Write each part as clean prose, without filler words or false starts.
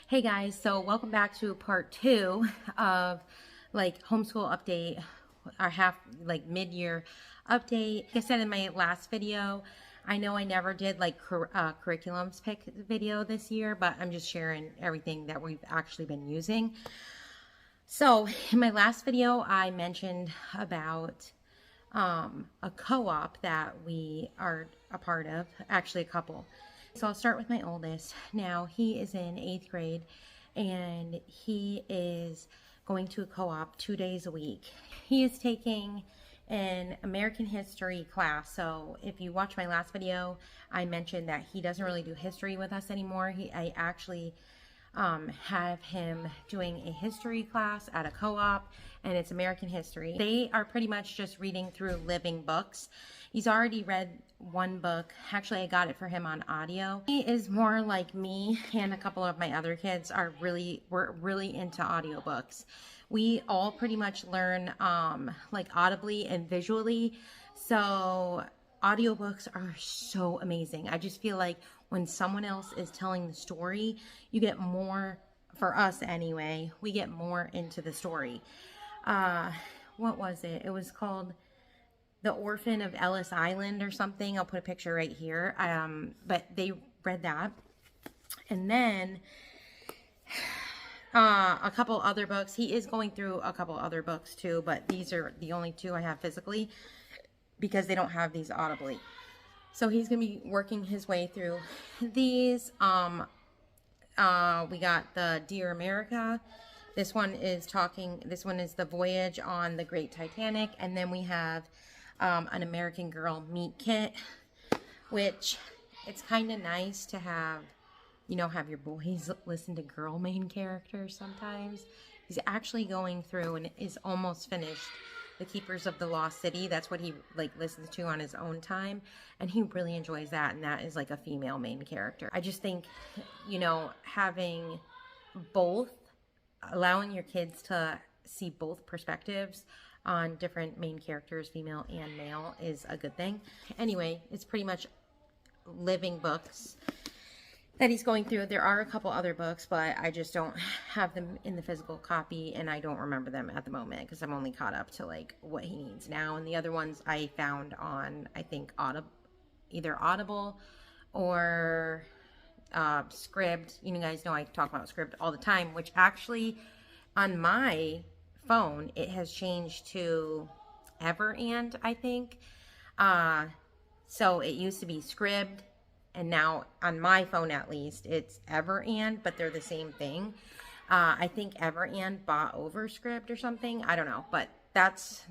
Hey guys, so welcome back to part 2 of homeschool update, our mid-year update. Like I said in my last video, I know I never did curriculums pick video this year, but I'm just sharing everything that we've actually been using. So in my last video, I mentioned about a co-op that we are a part of, actually a couple. So I'll start with my oldest. Now he is in 8th grade and he is going to a co-op 2 days a week. He is taking an American history class. So if you watch my last video, I mentioned that he doesn't really do history with us anymore. I actually have him doing a history class at a co-op, and it's American history. They are pretty much just reading through living books. He's already read one book. Actually, I got it for him on audio. He is more like me, and a couple of my other kids we're really into audiobooks. We all pretty much learn audibly and visually. So audiobooks are so amazing. I just feel like when someone else is telling the story, you get more, for us anyway, we get more into the story. What was it? It was called The Orphan of Ellis Island or something. I'll put a picture right here. But they read that. And then a couple other books. He is going through a couple other books too, but these are the only two I have physically because they don't have these audibly. So he's going to be working his way through these. We got the Dear America. This one is The Voyage on the Great Titanic. And then we have an American Girl Meet Kit, which it's kind of nice to have, have your boys listen to girl main characters sometimes. He's actually going through and is almost finished The Keepers of the Lost City. That's what he listens to on his own time, and he really enjoys that, and that is like a female main character. I just think, having both, allowing your kids to see both perspectives on different main characters, female and male, is a good thing. Anyway, it's pretty much living books that he's going through. There are a couple other books, but I just don't have them in the physical copy, and I don't remember them at the moment because I'm only caught up to what he needs now. And the other ones I found on, I think, either Audible or Scribd. You guys know I talk about Scribd all the time, which actually on my phone it has changed to Everand, I think. So it used to be Scribd, and now on my phone at least it's Everand, but they're the same thing. I think Everand bought over Scribd or something. I don't know, but those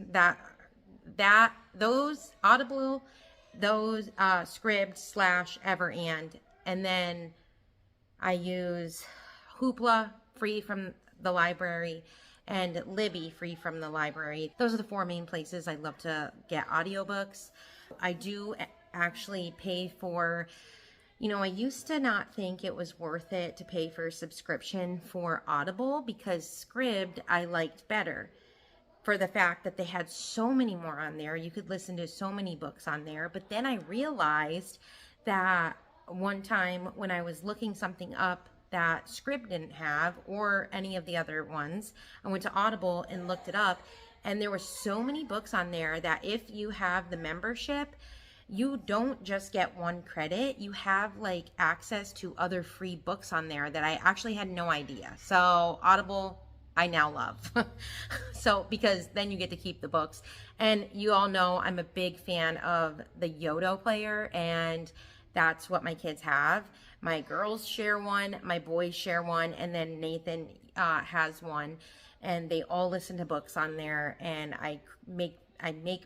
Audible, those Scribd / Everand, and then I use Hoopla, free from the library, and Libby, free from the library. Those are the 4 main places I love to get audiobooks. I do actually pay for, I used to not think it was worth it to pay for a subscription for Audible because Scribd I liked better for the fact that they had so many more on there. You could listen to so many books on there. But then I realized that one time when I was looking something up that Scribd didn't have, or any of the other ones, I went to Audible and looked it up, and there were so many books on there that if you have the membership, you don't just get 1 credit, you have access to other free books on there that I actually had no idea. So Audible, I now love. So, because then you get to keep the books. And you all know I'm a big fan of the Yodo player, and that's what my kids have. My girls share one, my boys share one, and then Nathan has one. And they all listen to books on there, and I make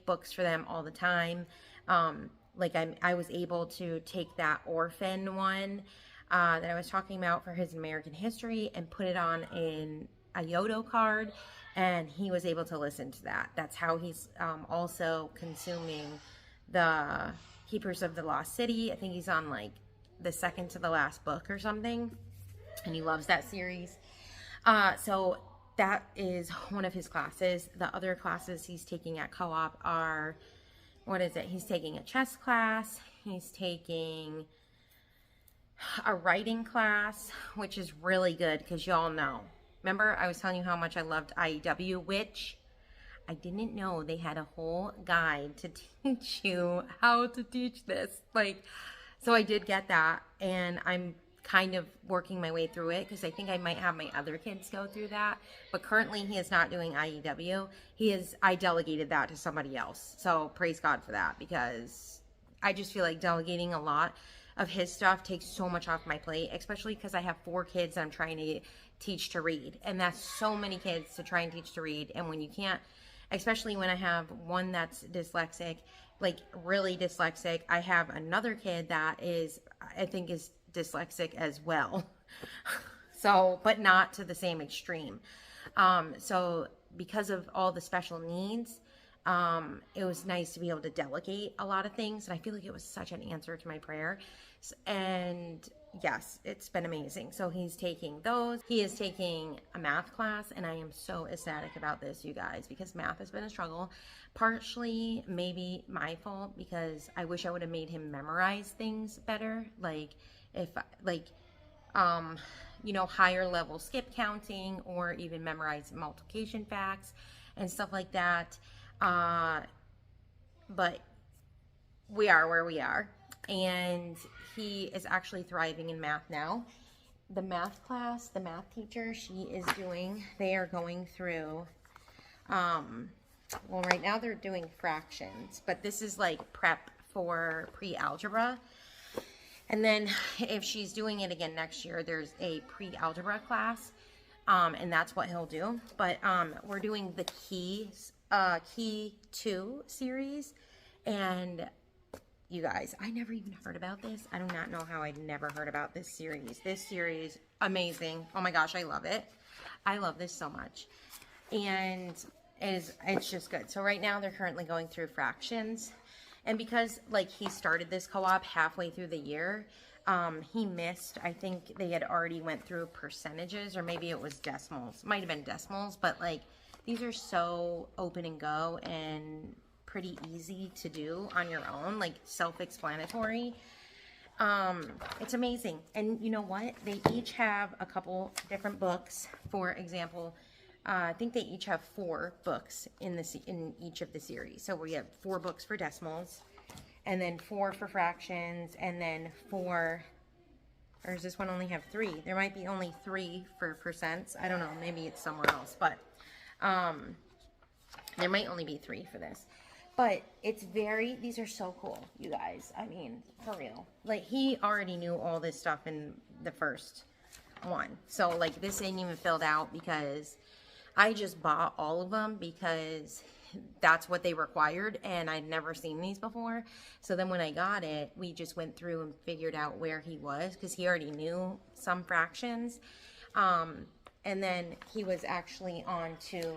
books for them all the time. I was able to take that orphan one that I was talking about for his American history and put it on in a Yodo card, and he was able to listen to that. That's how he's also consuming the Keepers of the Lost City. I think he's on the second to the last book or something, and he loves that series. So that is one of his classes. The other classes he's taking at co-op are, he's taking a chess class, he's taking a writing class, which is really good because y'all know. Remember, I was telling you how much I loved IEW, which I didn't know they had a whole guide to teach you how to teach this. Like, so I did get that, and I'm kind of working my way through it because I think I might have my other kids go through that. But currently, he is not doing IEW. I delegated that to somebody else. So praise God for that, because I just feel like delegating a lot of his stuff takes so much off my plate, especially because I have 4 kids I'm trying to teach to read, and that's so many kids to try and teach to read. And when you can't, especially when I have one that's dyslexic, like really dyslexic, I have another kid that I think is dyslexic as well. So, but not to the same extreme. So because of all the special needs, it was nice to be able to delegate a lot of things. And I feel like it was such an answer to my prayer. And yes, it's been amazing. So he's taking those. He is taking a math class, and I am so ecstatic about this, you guys, because math has been a struggle. Partially maybe my fault, because I wish I would have made him memorize things better. Like higher level skip counting, or even memorize multiplication facts and stuff like that. But we are where we are, and he is actually thriving in math now. The math class, the math teacher, they are going through, right now they're doing fractions, but this is like prep for pre-algebra. And then if she's doing it again next year, there's a pre-algebra class, and that's what he'll do. But we're doing the Key 2 series, and you guys, I never even heard about this. I do not know how I'd never heard about this series. This series, amazing. Oh my gosh, I love it. I love this so much. And it's just good. So right now they're currently going through fractions. And because he started this co-op halfway through the year, he missed, I think they had already went through percentages, or maybe it was decimals. Might have been decimals, but these are so open and go and pretty easy to do on your own, self-explanatory. It's amazing. And you know what? They each have a couple different books. For example, I think they each have 4 books in each of the series. So we have 4 books for decimals, and then 4 for fractions, and then 4, or does this one only have 3? There might be only 3 for percents. I don't know. Maybe it's somewhere else, but there might only be 3 for this. But these are so cool, you guys. I mean, for real. He already knew all this stuff in the first one. So, this ain't even filled out, because I just bought all of them because that's what they required, and I'd never seen these before. So then when I got it, we just went through and figured out where he was, because he already knew some fractions. And then he was actually on to,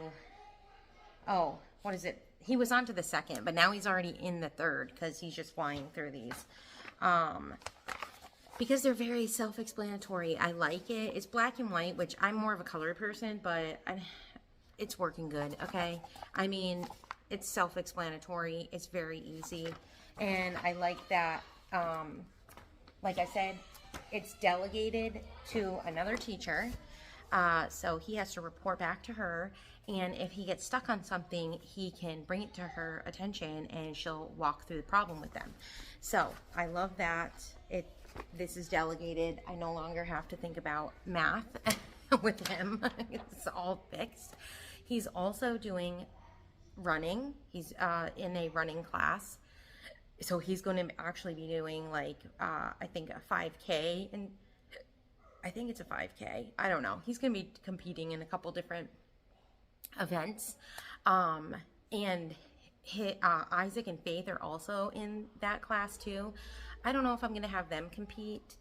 he was on to the second, but now he's already in the third, because he's just flying through these. Because they're very self-explanatory. I like it. It's black and white, which I'm more of a color person, but it's working good, okay? I mean, it's self-explanatory. It's very easy. And I like that, like I said, it's delegated to another teacher. So he has to report back to her, and if he gets stuck on something, he can bring it to her attention, and she'll walk through the problem with them. So I love that this is delegated. I no longer have to think about math with him. It's all fixed. He's also doing running. He's in a running class. So he's going to actually be doing I think a 5K, and I think it's a 5K. I don't know. He's going to be competing in a couple different events. And Isaac and Faith are also in that class too. I don't know if I'm going to have them compete,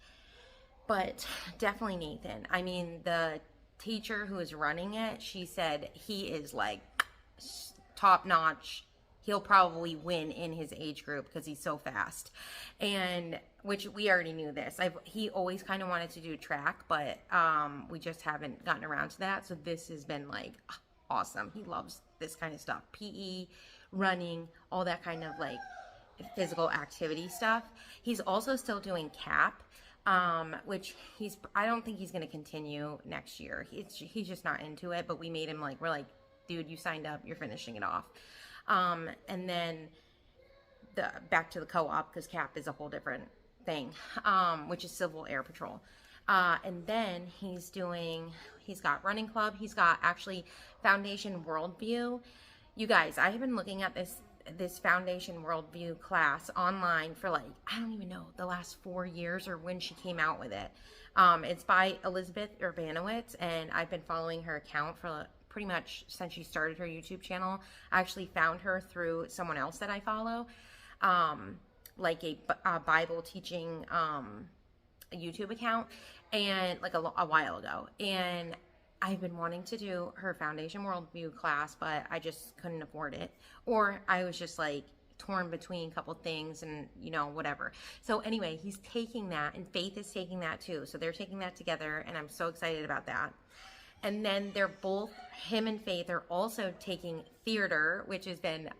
but definitely Nathan. I mean, the teacher who is running it, she said he is top notch. He'll probably win in his age group because he's so fast. And which we already knew this. He always kind of wanted to do track, but we just haven't gotten around to that. So this has been awesome. He loves this kind of stuff. PE, running, all that kind of physical activity stuff. He's also still doing CAP, which I don't think he's going to continue next year. He's just not into it, but we made him like, we're like, dude, you signed up, you're finishing it off. And then back to the co-op, because CAP is a whole different thing, which is Civil Air Patrol. And then he's got running club. He's got actually Foundation Worldview. You guys, I have been looking at this Foundation Worldview class online for like, I don't even know, the last 4 years or when she came out with it. It's by Elizabeth Urbanowitz, and I've been following her account for pretty much since she started her YouTube channel. I actually found her through someone else that I follow, like a Bible teaching a YouTube account, and like a while ago. And I've been wanting to do her Foundation Worldview class, but I just couldn't afford it. Or I was just like torn between a couple things and, you know, whatever. So anyway, he's taking that, and Faith is taking that too. So they're taking that together, and I'm so excited about that. And then him and Faith are also taking theater, which has been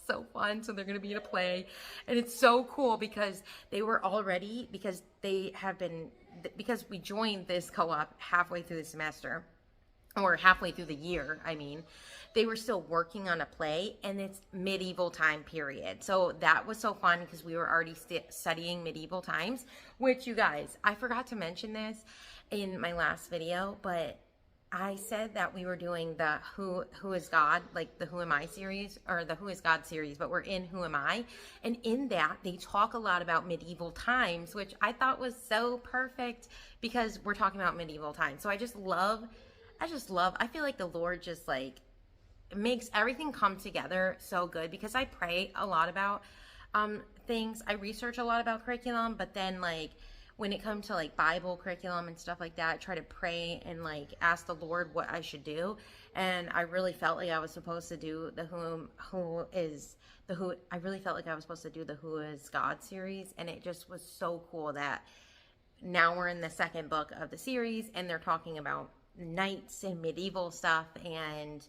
so fun. So they're going to be in a play, and it's so cool because because we joined this co-op halfway through the semester, or halfway through the year, I mean, they were still working on a play, and it's medieval time period. So that was so fun because we were already studying medieval times, which, you guys, I forgot to mention this in my last video, but I said that we were doing the Who is God, like the Who Am I series, or the Who is God series, but we're in Who Am I? And in that, they talk a lot about medieval times, which I thought was so perfect because we're talking about medieval times. So I feel like the Lord just like makes everything come together so good, because I pray a lot about things. I research a lot about curriculum, but then like when it comes to like Bible curriculum and stuff like that, I try to pray and like ask the Lord what I should do. And I really felt like I was supposed to do the Who is God series. And it just was so cool that now we're in the second book of the series, and they're talking about knights and medieval stuff, and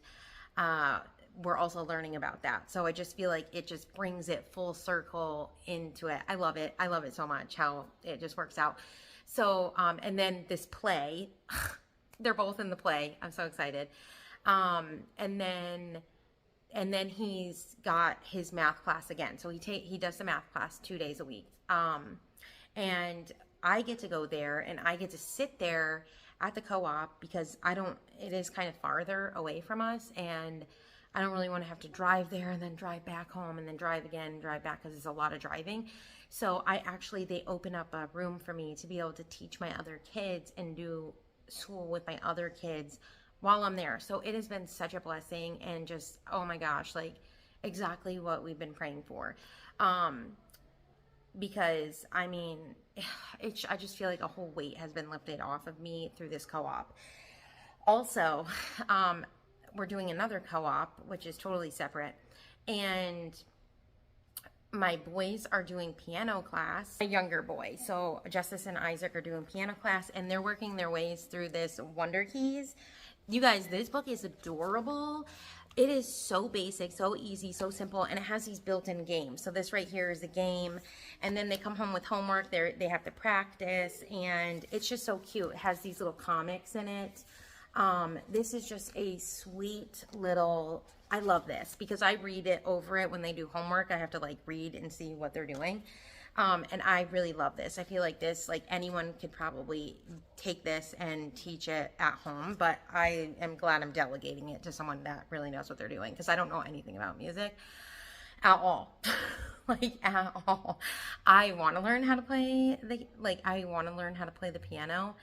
we're also learning about that. So I just feel like it just brings it full circle into it. I love it so much how it just works out. So and then this play, they're both in the play. I'm so excited. And then he's got his math class again. So he does the math class 2 days a week. And I get to go there, and I get to sit there at the co-op because it is kind of farther away from us, and I don't really want to have to drive there and then drive back home and then drive again and drive back, because it's a lot of driving. So they open up a room for me to be able to teach my other kids and do school with my other kids while I'm there. So it has been such a blessing, and just, oh my gosh, like exactly what we've been praying for. Because I mean, I just feel like a whole weight has been lifted off of me through this co-op. Also, we're doing another co-op, which is totally separate, and my boys are doing piano class. My younger boy, so Justice and Isaac, are doing piano class, and they're working their ways through this Wonder Keys. You guys, this book is adorable. It is so basic, so easy, so simple, and it has these built-in games. So this right here is a game, and then they come home with homework. They have to practice, and it's just so cute. It has these little comics in it. This is just a sweet little, I love this because I read it over it when they do homework. I have to like read and see what they're doing. And I really love this. I feel like this, like anyone could probably take this and teach it at home, but I am glad I'm delegating it to someone that really knows what they're doing, because I don't know anything about music at all. Like at all. I want to learn how to play the piano.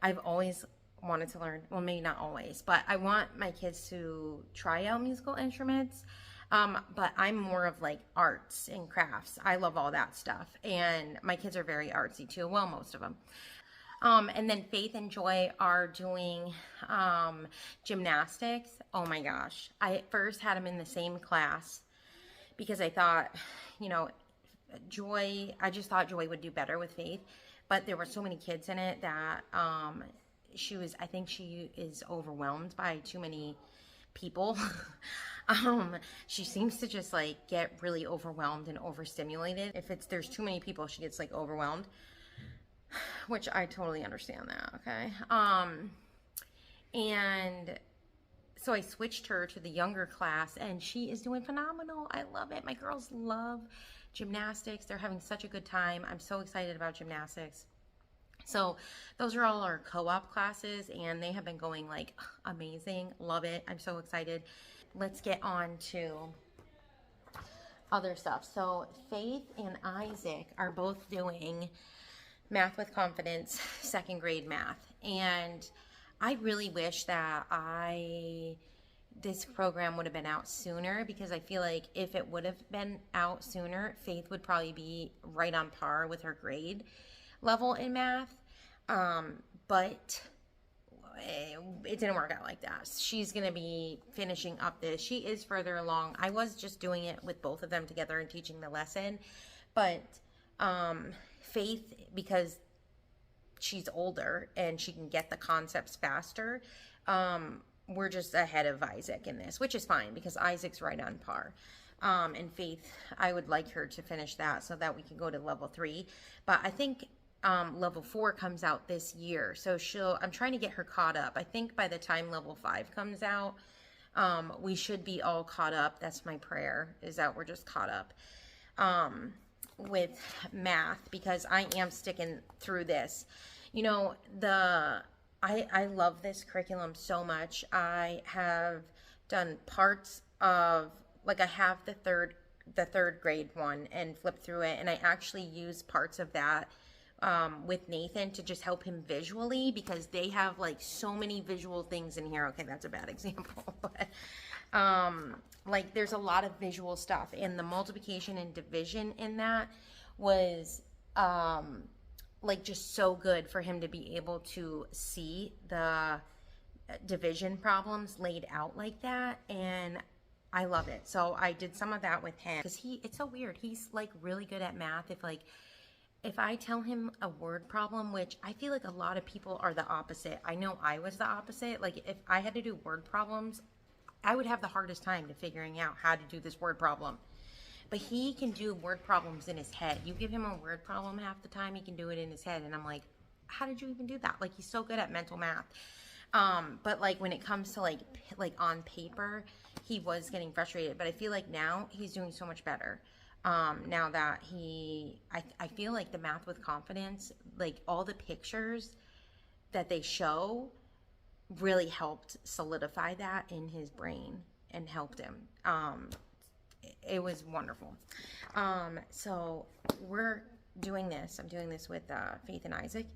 I've always wanted to learn, well, maybe not always, but I want my kids to try out musical instruments. But I'm more of like arts and crafts. I love all that stuff. And my kids are very artsy too. Well, most of them. And then Faith and Joy are doing gymnastics. Oh my gosh. I at first had them in the same class because I thought, you know, I just thought Joy would do better with Faith. But there were so many kids in it that I think she is overwhelmed by too many people. She seems to just like get really overwhelmed and overstimulated. If there's too many people, she gets like overwhelmed. which I totally understand that, okay? And so I switched her to the younger class, and she is doing phenomenal. I love it. My girls love gymnastics. They're having such a good time. I'm so excited about gymnastics. So those are all our co-op classes, and they have been going like amazing. Love it. I'm so excited. Let's get on to other stuff. So Faith and Isaac are both doing Math with Confidence, second grade math. And I really wish that this program would have been out sooner, because I feel like if it would have been out sooner, Faith would probably be right on par with her grade level in math. But it didn't work out like that. She's going to be finishing up this. She is further along. I was just doing it with both of them together and teaching the lesson. But Faith, because she's older and she can get the concepts faster, we're just ahead of Isaac in this, which is fine because Isaac's right on par. And Faith, I would like her to finish that so that we can go to level 3. But I think level 4 comes out this year, so I'm trying to get her caught up. I think by the time level 5 comes out, we should be all caught up. That's my prayer, is that we're just caught up with math, because I am sticking through this. You know, I love this curriculum so much. I have done parts of, like, I have the third grade one and flipped through it, and I actually use parts of that with Nathan to just help him visually, because they have like so many visual things in here. Okay, that's a bad example, but like there's a lot of visual stuff, and the multiplication and division in that was like just so good for him to be able to see the division problems laid out like that, and I love it. So I did some of that with him, because it's so weird. He's like really good at math. If I tell him a word problem, which I feel like a lot of people are the opposite. I know I was the opposite. Like if I had to do word problems, I would have the hardest time to figuring out how to do this word problem. But he can do word problems in his head. You give him a word problem half the time, he can do it in his head. And I'm like, how did you even do that? Like, he's so good at mental math. But like when it comes to like on paper, he was getting frustrated. But I feel like now he's doing so much better. Now that I feel like the Math with Confidence, like all the pictures that they show really helped solidify that in his brain and helped him. It was wonderful. So we're doing this. I'm doing this with Faith and Isaac.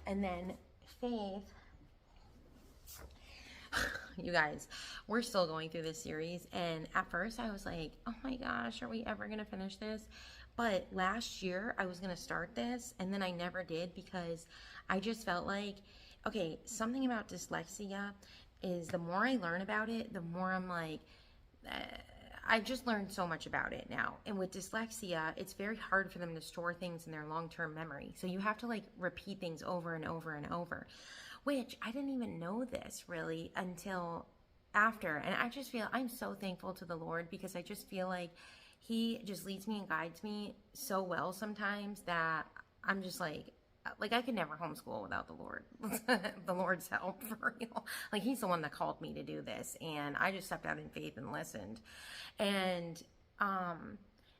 And then Faith, you guys, we're still going through this series, and at first I was like, oh my gosh, are we ever gonna finish this? But last year I was gonna start this, and then I never did, because I just felt like, okay, something about dyslexia is the more I learn about it, the more I'm like, I've just learned so much about it now. And with dyslexia, it's very hard for them to store things in their long-term memory, so you have to like repeat things over and over and over, which I didn't even know this really until after. And I just feel, I'm so thankful to the Lord, because I just feel like he just leads me and guides me so well sometimes that I'm just like I could never homeschool without the Lord. The Lord's help, for real. Like, he's the one that called me to do this, and I just stepped out in faith and listened. And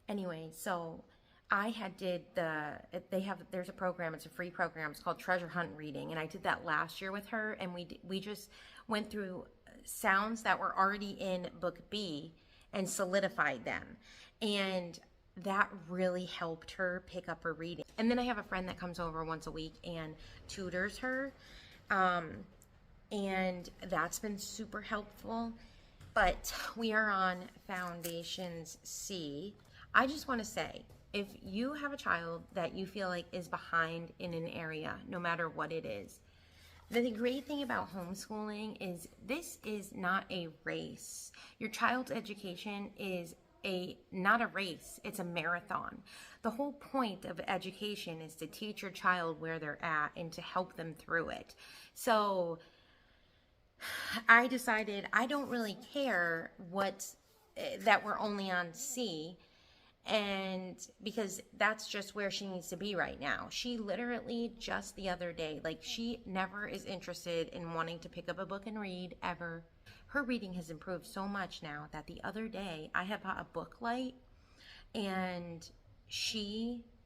anyway, so I there's a program, it's a free program, it's called Treasure Hunt Reading, and I did that last year with her, and we just went through sounds that were already in book B and solidified them, and that really helped her pick up her reading. And then I have a friend that comes over once a week and tutors her, and that's been super helpful. But we are on Foundations C. I just want to say, if you have a child that you feel like is behind in an area, no matter what it is, the great thing about homeschooling is this is not a race. Your child's education is not a race, it's a marathon. The whole point of education is to teach your child where they're at and to help them through it. So I decided I don't really care that we're only on C. And because that's just where she needs to be right now. She literally just the other day, like, she never is interested in wanting to pick up a book and read ever. Her reading has improved so much now that the other day I had bought a book light, and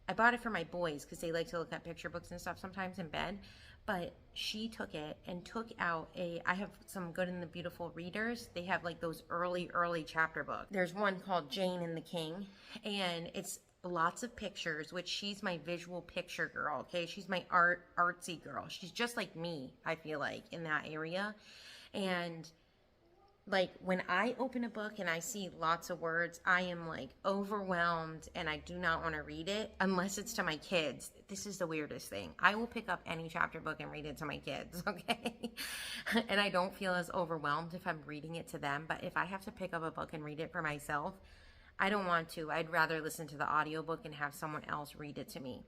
I bought it for my boys because they like to look at picture books and stuff sometimes in bed. But she took it and took out I have some Good and the Beautiful readers. They have like those early chapter books. There's one called Jane and the King, and it's lots of pictures, which she's my visual picture girl, okay? She's my artsy girl. She's just like me, I feel like, in that area. And like, when I open a book and I see lots of words, I am like overwhelmed, and I do not want to read it unless it's to my kids. This is the weirdest thing. I will pick up any chapter book and read it to my kids, okay? And I don't feel as overwhelmed if I'm reading it to them. But if I have to pick up a book and read it for myself, I don't want to. I'd rather listen to the audiobook and have someone else read it to me.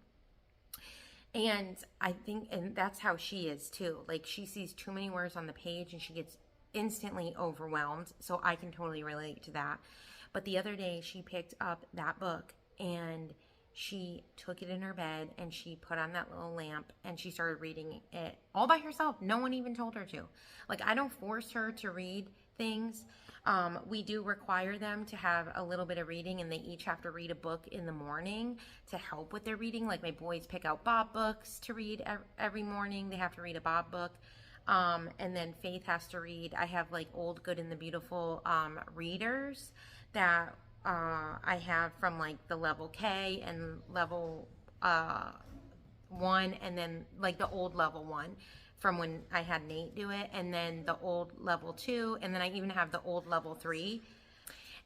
And I think, and that's how she is too. Like, she sees too many words on the page and she gets instantly overwhelmed. So I can totally relate to that. But the other day she picked up that book and she took it in her bed and she put on that little lamp and she started reading it all by herself. No one even told her to. Like, I don't force her to read things. We do require them to have a little bit of reading, and they each have to read a book in the morning to help with their reading. Like, my boys pick out Bob books to read every morning. They have to read a Bob book. And then Faith has to read. I have like old Good and the Beautiful readers that I have from like the level K and level 1, and then like the old level 1 from when I had Nate do it, and then the old level 2, and then I even have the old level 3.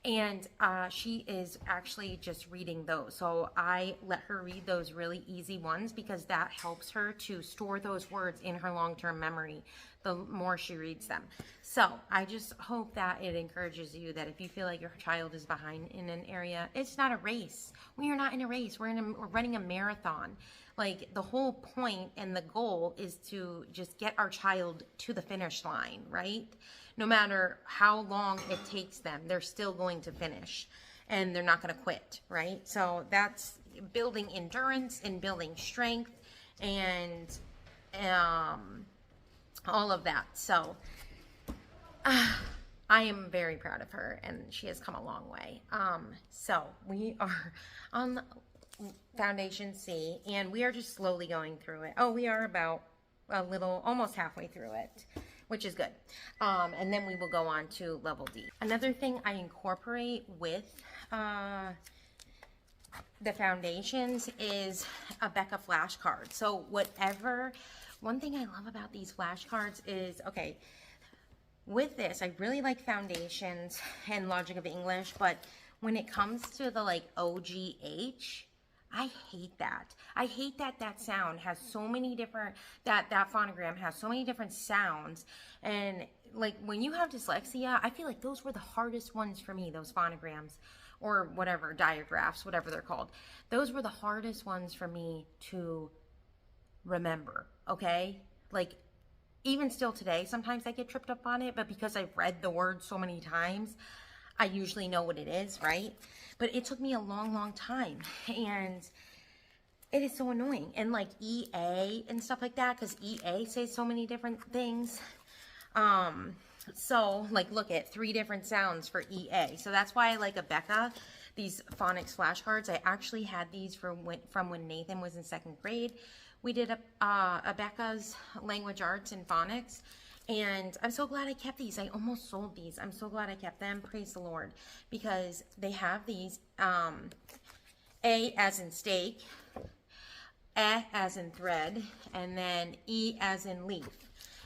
And she is actually just reading those. So I let her read those really easy ones because that helps her to store those words in her long-term memory the more she reads them. So I just hope that it encourages you that if you feel like your child is behind in an area, it's not a race. We are not in a race. We're running a marathon. Like, the whole point and the goal is to just get our child to the finish line, right? No matter how long it takes them, they're still going to finish and they're not going to quit, right? So that's building endurance and building strength and all of that. So I am very proud of her, and she has come a long way. So we are on Foundation C, and we are just slowly going through it. Oh, we are about almost halfway through it, which is good. And then we will go on to level D. Another thing I incorporate with the foundations is a Becca flashcard. So one thing I love about these flashcards is, okay, with this, I really like foundations and logic of English, but when it comes to the like OGH, I hate that. I hate that sound has so many different, that phonogram has so many different sounds. And like, when you have dyslexia, I feel like those were the hardest ones for me, those phonograms or whatever, diagraphs, whatever they're called. Those were the hardest ones for me to remember, okay? Like, even still today, sometimes I get tripped up on it, but because I've read the word so many times, I usually know what it is, right? But it took me a long time, and it is so annoying. And like EA and stuff like that, because EA says so many different things. So like, look at 3 different sounds for EA. So that's why I like a Becca, these phonics flashcards. I actually had these from when Nathan was in 2nd grade. We did a Becca's language arts and phonics. And I'm so glad I kept these. I almost sold these. I'm so glad I kept them. Praise the Lord. Because they have these A as in steak, E as in thread, and then E as in leaf.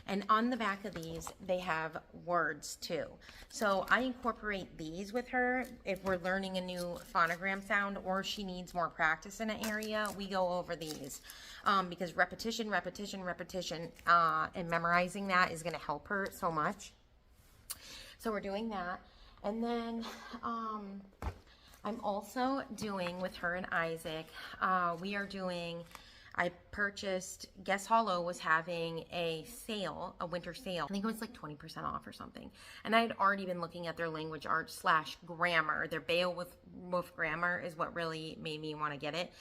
And on the back of these, they have words too. So I incorporate these with her. If we're learning a new phonogram sound or she needs more practice in an area, we go over these. Because repetition, and memorizing that is going to help her so much. So we're doing that. And then I'm also doing with her and Isaac, we are doing I purchased, Guess Hollow was having a sale, a winter sale. I think it was like 20% off or something. And I had already been looking at their language arts / grammar. Their Beowulf grammar is what really made me want to get it.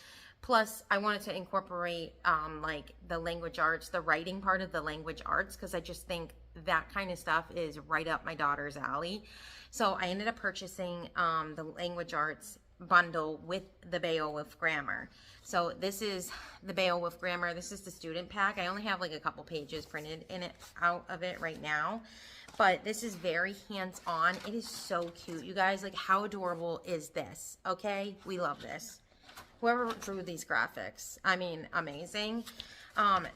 Plus, I wanted to incorporate like the language arts, the writing part of the language arts, because I just think that kind of stuff is right up my daughter's alley. So I ended up purchasing the language arts bundle with the Beowulf grammar. So this is the Beowulf grammar. This is the student pack. I only have like a couple pages printed in it out of it right now, but this is very hands-on. It is so cute, you guys. Like, how adorable is this? Okay, we love this. Whoever drew these graphics, I mean, amazing.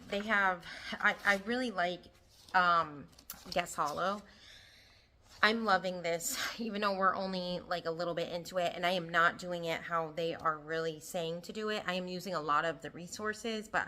They have, I really like Guess Hollow. I'm loving this, even though we're only like a little bit into it, and I am not doing it how they are really saying to do it. I am using a lot of the resources, but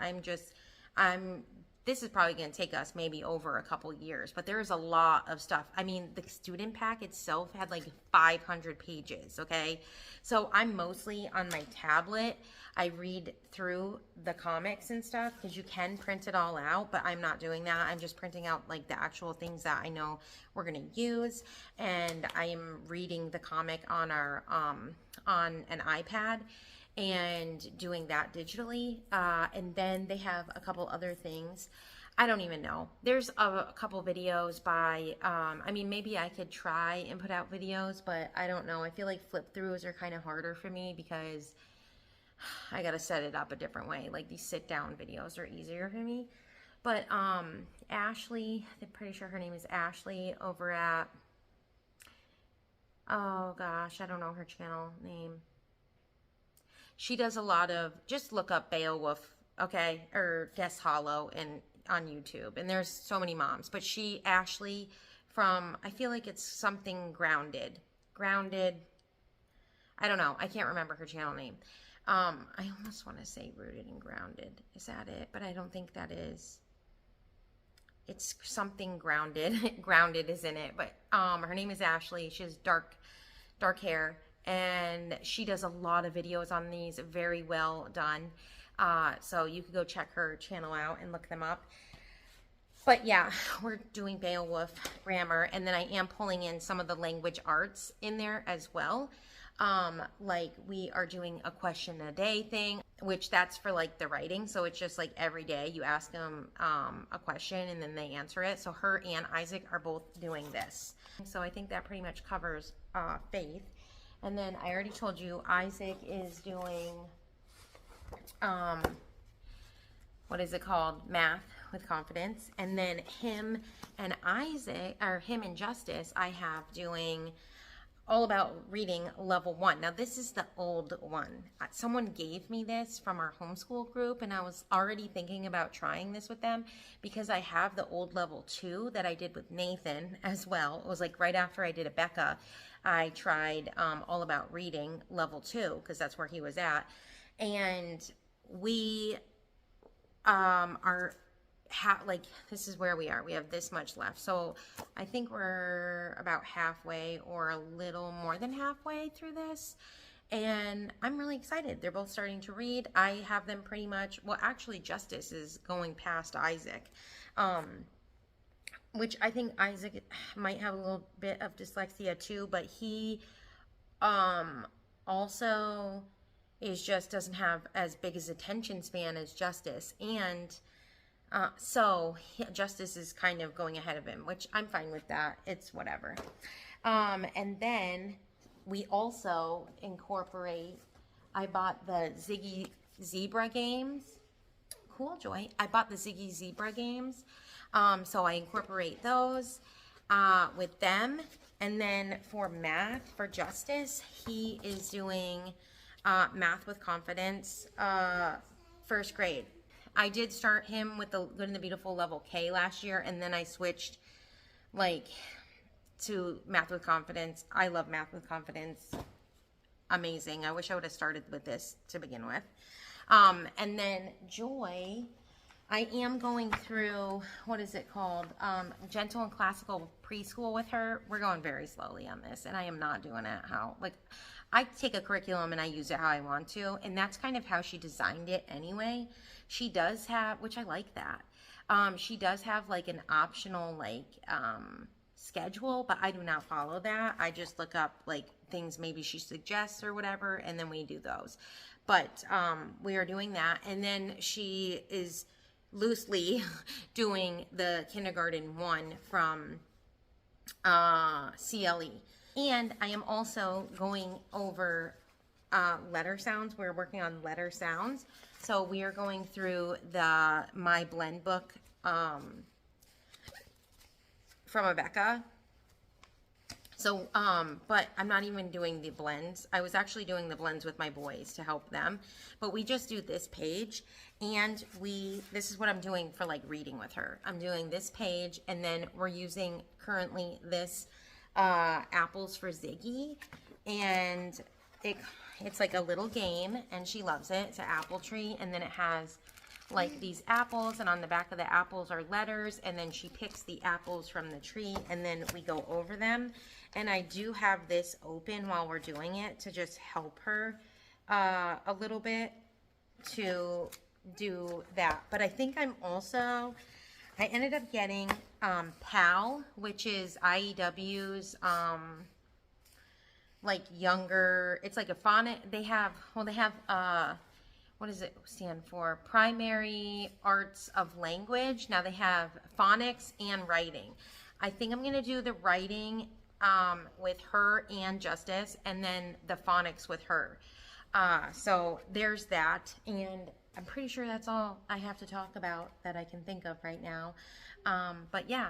this is probably going to take us maybe over a couple years, but there's a lot of stuff. I mean, the student pack itself had like 500 pages, okay? So I'm mostly on my tablet. I read through the comics and stuff because you can print it all out, but I'm not doing that. I'm just printing out like the actual things that I know we're going to use, and I am reading the comic on our on an iPad and doing that digitally. And then they have a couple other things. I don't even know. There's a couple videos by, I mean, maybe I could try and put out videos, but I don't know. I feel like flip throughs are kind of harder for me because I got to set it up a different way. Like, these sit down videos are easier for me. But Ashley, I'm pretty sure her name is Ashley, over at, oh gosh, I don't know her channel name. She does a lot of, just look up Beowulf, okay, or Guess Hollow and on YouTube, and there's so many moms. But Ashley from, I feel like it's something grounded, I don't know, I can't remember her channel name. I almost want to say Rooted and Grounded, is that it? But I don't think that is. It's something grounded. Grounded is in it, but her name is Ashley. She has dark hair, and she does a lot of videos on these, very well done. So you could go check her channel out and look them up. But yeah, we're doing Beowulf grammar, and then I am pulling in some of the language arts in there as well. Like, we are doing a question a day thing, which that's for like the writing. So it's just like every day you ask them a question and then they answer it. So her and Isaac are both doing this. So I think that pretty much covers Faith. And then I already told you Isaac is doing, what is it called? Math with Confidence. And then him and Justice, I have doing All About Reading Level 1. Now, this is the old one. Someone gave me this from our homeschool group, and I was already thinking about trying this with them because I have the old Level 2 that I did with Nathan as well. It was like right after I did a Becca, I tried All About Reading Level 2 because that's where he was at. And we like, this is where we are. We have this much left. So I think we're about halfway or a little more than halfway through this. And I'm really excited. They're both starting to read. I have them pretty much, well, actually Justice is going past Isaac, which I think Isaac might have a little bit of dyslexia too, but he also doesn't have as big as attention span as Justice. And so Justice is kind of going ahead of him, which I'm fine with that. It's whatever. And then we also incorporate, I bought the Ziggy Zebra games. Cool, Joy. I bought the Ziggy Zebra games. So I incorporate those with them. And then for math, for Justice, he is doing Math with Confidence, first grade. I did start him with the Good and the Beautiful Level K last year, and then I switched like to Math with Confidence. I love Math with Confidence. Amazing. I wish I would have started with this to begin with. And then Joy, I am going through, what is it called? Gentle and Classical Preschool with her. We're going very slowly on this, and I am not doing it how, like, I take a curriculum and I use it how I want to, and that's kind of how she designed it anyway. She does have, which I like that. She does have like an optional like schedule, but I do not follow that. I just look up like things maybe she suggests or whatever, and then we do those. But we are doing that, and then she is loosely doing the kindergarten one from CLE. And I am also going over letter sounds. We're working on letter sounds. So we are going through the My Blend book from Rebecca. So, but I'm not even doing the blends. I was actually doing the blends with my boys to help them. But we just do this page, and this is what I'm doing for like reading with her. I'm doing this page, and then we're using currently this Apples for Ziggy, and it's like a little game, and she loves it. It's an apple tree, and then it has like these apples, and on the back of the apples are letters, and then she picks the apples from the tree, and then we go over them. And I do have this open while we're doing it to just help her a little bit to do that. But I think I ended up getting PAL, which is IEW's like younger, it's like a phonic, they have what does it stand for? Primary Arts of Language. Now they have phonics and writing. I think I'm going to do the writing with her and Justice, and then the phonics with her. So there's that, and I'm pretty sure that's all I have to talk about that I can think of right now. But yeah,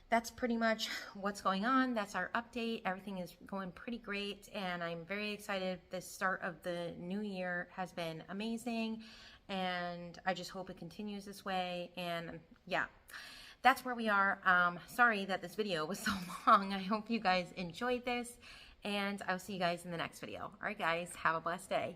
that's pretty much what's going on. That's our update. Everything is going pretty great, and I'm very excited. The start of the new year has been amazing, and I just hope it continues this way. And yeah, that's where we are. Sorry that this video was so long. I hope you guys enjoyed this, and I'll see you guys in the next video. All right, guys, have a blessed day.